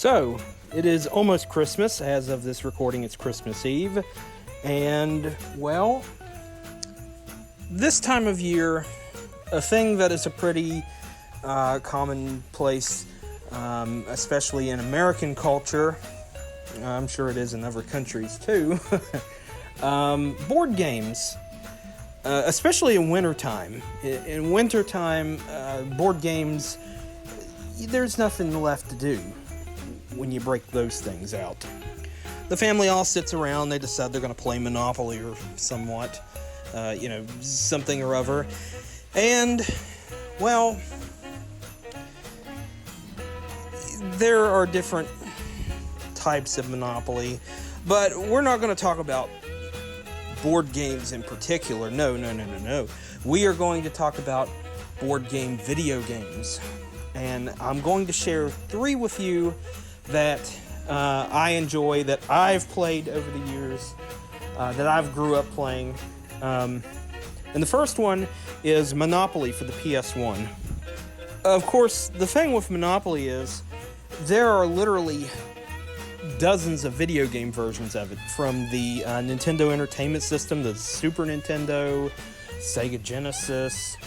So, it is almost Christmas. As of this recording, it's Christmas Eve. And, well, this time of year, a thing that is a pretty commonplace, especially in American culture, I'm sure it is in other countries too, board games. Especially in wintertime. In wintertime, board games, there's nothing left to do when you break those things out. The family all sits around, they decide they're going to play Monopoly or somewhat, something or other. And, well, there are different types of Monopoly, but we're not going to talk about board games in particular. No. We are going to talk about board game video games. And I'm going to share 3 with you that I enjoy, that I've played over the years, that I've grew up playing. And the first one is Monopoly for the PS1. Of course, the thing with Monopoly is there are literally dozens of video game versions of it, from the Nintendo Entertainment System, the Super Nintendo, Sega Genesis,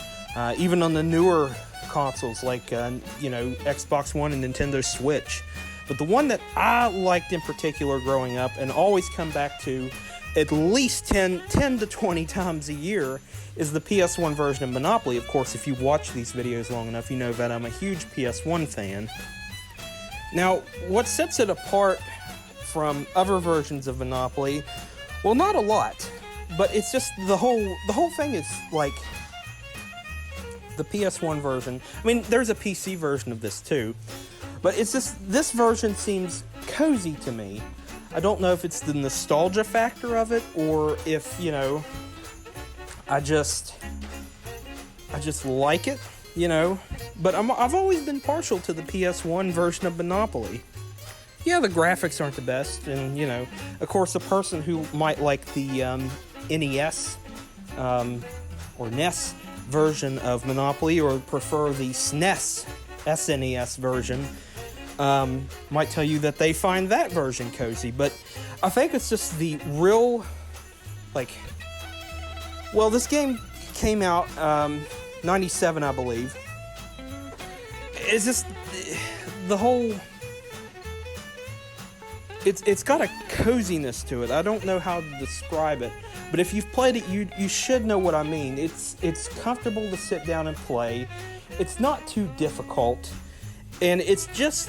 even on the newer consoles like Xbox One and Nintendo Switch. But the one that I liked in particular growing up and always come back to at least 10 to 20 times a year is the PS1 version of Monopoly. Of course, if you watch these videos long enough, you know that I'm a huge PS1 fan. Now, what sets it apart from other versions of Monopoly, well, not a lot, but it's just the whole thing is like the PS1 version. I mean, there's a PC version of this too, but it's just, this version seems cozy to me. I don't know if it's the nostalgia factor of it, or if, I just like it, but I've always been partial to the PS1 version of Monopoly. Yeah, the graphics aren't the best, and, of course, a person who might like the NES or NES version of Monopoly, or prefer the SNES version, might tell you that they find that version cozy. But I think it's just the real, this game came out 97, I believe. It's just the whole, it's got a coziness to it. I don't know how to describe it, but if you've played it, you should know what I mean. It's comfortable to sit down and play. It's not too difficult, and it's just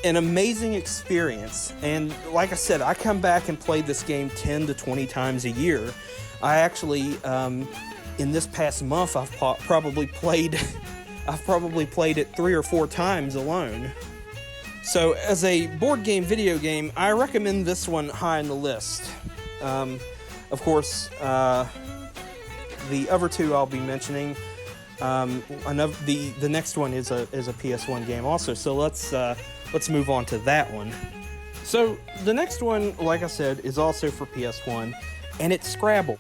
an amazing experience. And like I said, I come back and play this game 10 to 20 times a year. I actually, in this past month, I've probably played it 3 or 4 times alone. So, as a board game video game, I recommend this one high on the list. Of course, the other 2 I'll be mentioning. The next one is a PS1 game also. So let's move on to that one. So the next one, like I said, is also for PS1, and it's Scrabble.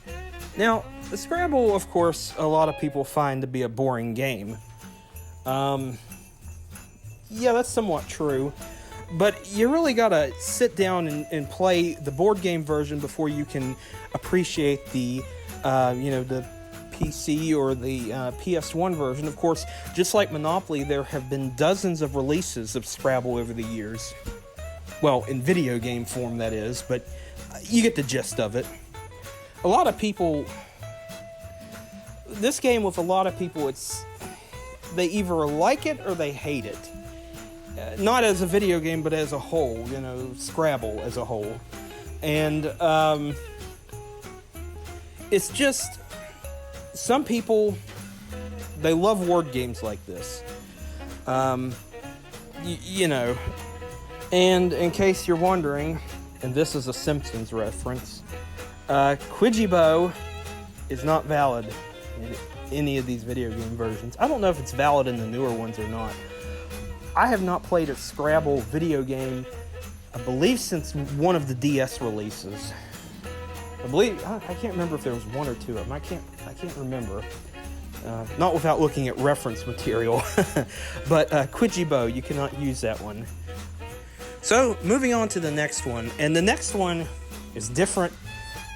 Now, the Scrabble, of course, a lot of people find to be a boring game. Yeah, that's somewhat true, but you really gotta sit down and play the board game version before you can appreciate the PC or the PS1 version. Of course, just like Monopoly, there have been dozens of releases of Scrabble over the years. Well, in video game form, that is, but you get the gist of it. A lot of people, this game with a lot of people, they either like it or they hate it. Not as a video game, but as a whole, Scrabble as a whole. And it's just, some people, they love word games like this. And in case you're wondering, and this is a Simpsons reference, Quidjibo is not valid in any of these video game versions. I don't know if it's valid in the newer ones or not. I have not played a Scrabble video game, I believe, since one of the DS releases. I can't remember if there was 1 or 2 of them. I can't remember. Not without looking at reference material. But Quidjibo, you cannot use that one. So, moving on to the next one. And the next one is different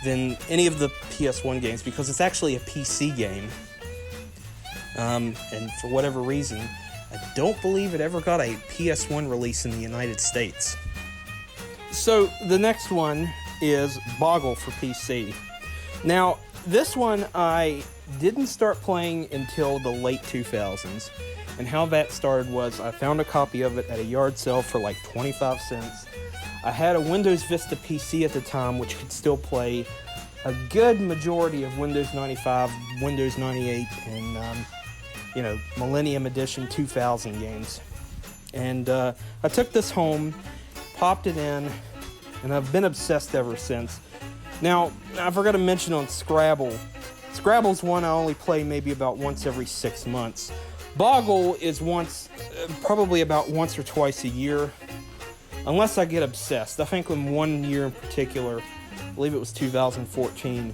than any of the PS1 games because it's actually a PC game. And for whatever reason, I don't believe it ever got a PS1 release in the United States. So, the next one is Boggle for PC. Now, this one I didn't start playing until the late 2000s. And how that started was I found a copy of it at a yard sale for like 25 cents. I had a Windows Vista PC at the time, which could still play a good majority of Windows 95, Windows 98, and, Millennium Edition 2000 games. And I took this home, popped it in, and I've been obsessed ever since. Now, I forgot to mention on Scrabble. Scrabble's one I only play maybe about once every 6 months. Boggle is probably about once or twice a year, unless I get obsessed. I think in one year in particular, I believe it was 2014,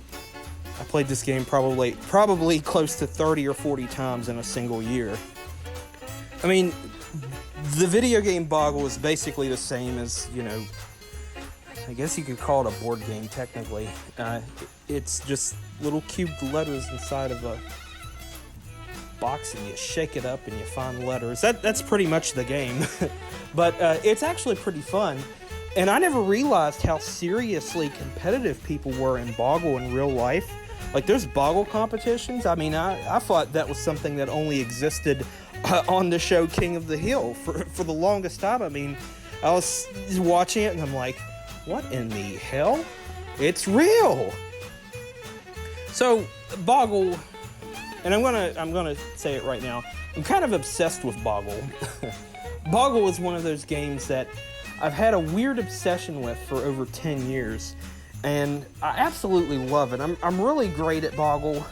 I played this game probably close to 30 or 40 times in a single year. I mean, the video game Boggle is basically the same as, I guess you could call it a board game technically. It's just little cubed letters inside of a box, and you shake it up and you find letters. That's pretty much the game. But it's actually pretty fun. And I never realized how seriously competitive people were in Boggle in real life. Like, there's Boggle competitions. I mean, I thought that was something that only existed on the show King of the Hill for the longest time. I mean, I was watching it and I'm like, what in the hell? It's real. So, Boggle, and I'm gonna say it right now, I'm kind of obsessed with Boggle. Boggle is one of those games that I've had a weird obsession with for over 10 years, and I absolutely love it. I'm really great at Boggle.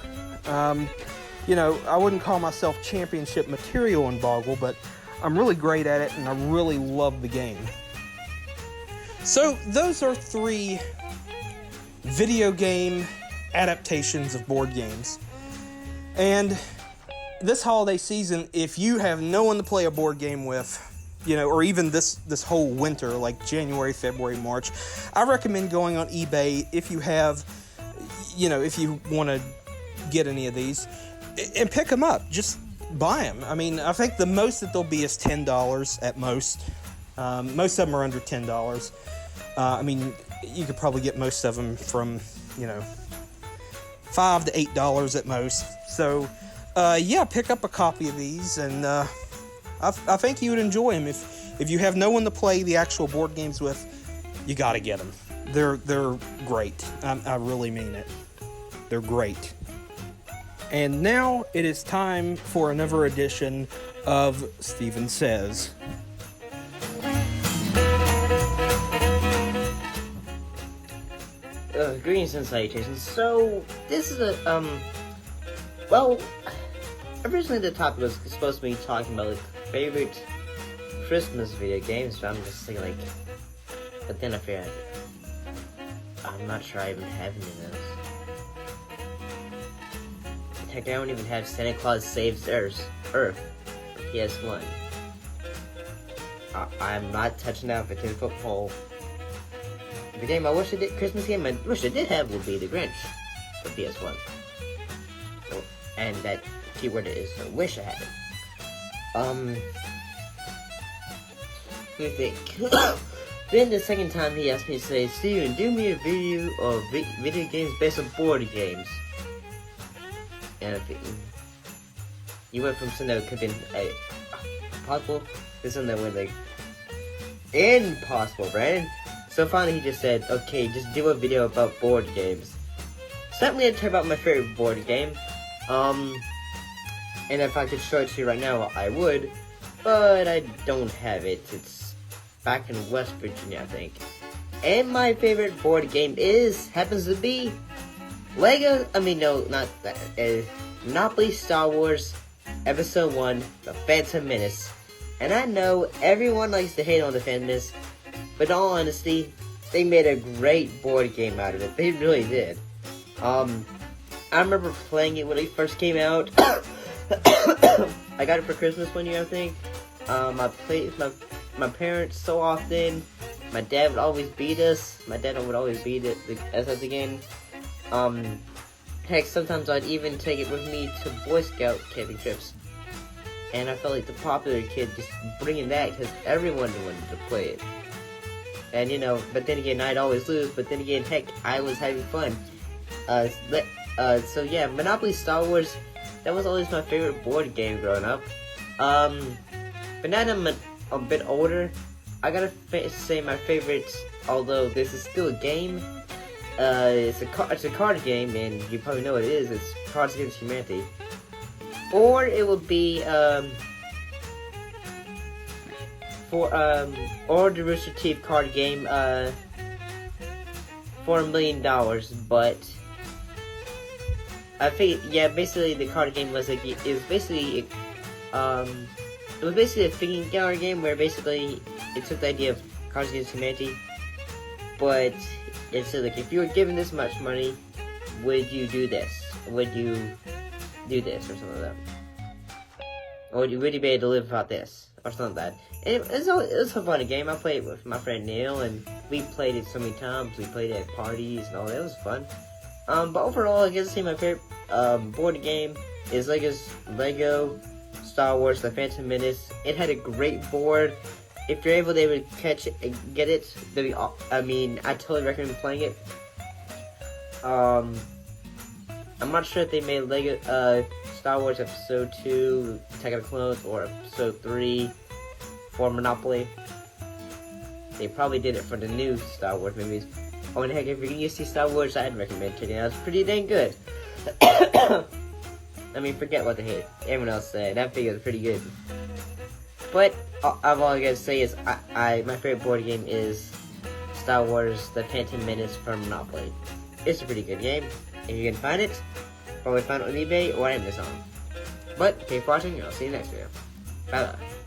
I wouldn't call myself championship material in Boggle, but I'm really great at it, and I really love the game. So, those are 3 video game adaptations of board games. And this holiday season, if you have no one to play a board game with, or even this whole winter, like January, February, March, I recommend going on eBay if you have, if you want to get any of these, and pick them up. Just buy them. I mean, I think the most that they'll be is $10 at most. Most of them are under $10. I mean, you could probably get most of them from, $5 to $8 at most. So, pick up a copy of these, and I think you would enjoy them. If you have no one to play the actual board games with, you gotta get them. They're great. I really mean it. They're great. And now it is time for another edition of Steven Says. Greetings and salutations. So, this is originally the topic was supposed to be talking about, favorite Christmas video games, but I'm just thinking, but then I figured, I'm not sure I even have any of those. Heck, I don't even have Santa Claus Saves Earth for PS1. I'm not touching that with a 10-foot pole. The game I wish I did, Christmas game I wish I did have would be The Grinch for PS1. So, and that keyword is I wish I had it. Let me think. Then the second time he asked me to say, Steven, do me a video of video games based on board games. And if you went from something that could have been possible to something that went impossible, Brandon. So finally he just said, okay, just do a video about board games. So I'm going to talk about my favorite board game. And if I could show it to you right now, I would. But I don't have it. It's back in West Virginia, I think. And my favorite board game happens to be Monopoly Star Wars Episode 1, The Phantom Menace. And I know everyone likes to hate on The Phantom Menace, but in all honesty, they made a great board game out of it. They really did. I remember playing it when it first came out. I got it for Christmas one year, I think. I played with my parents so often. My dad would always beat us. My dad would always beat us at the game. Heck, sometimes I'd even take it with me to Boy Scout camping trips. And I felt like the popular kid, just bringing that because everyone wanted to play it. And but then again, I'd always lose. But then again, heck, I was having fun. So yeah, Monopoly Star Wars, that was always my favorite board game growing up. But now that I'm a bit older, I gotta say my favorite, although this is still a game, it's a card game, and you probably know what it is. It's Cards Against Humanity. Or it would be or the Rooster Teeth card game, for $1 million. But I think, yeah, basically the card game was like, it was basically a thinking card game where basically it took the idea of Cards Against Humanity, but it said like, if you were given this much money, would you do this? Would you do this or something like that? Or would you be able to live without this or something like that? And it was a fun game. I played it with my friend Neil, and we played it so many times. We played it at parties and all that. It was fun. But overall, I guess my favorite board game is Lego Star Wars: The Phantom Menace. It had a great board. If you're able to catch it and get it, I totally recommend playing it. I'm not sure if they made Lego Star Wars Episode 2, Attack of the Clones, or Episode 3 for Monopoly. They probably did it for the new Star Wars movies. Oh, and heck, if you're gonna see Star Wars, I'd recommend checking it out. It's pretty dang good. Forget what they hate. Everyone else said that video is pretty good. But all I gotta say is, my favorite board game is Star Wars: The Phantom Menace for Monopoly. It's a pretty good game. If you can find it, probably find it on eBay or Amazon. But thanks for watching, and I'll see you next video. Bye bye.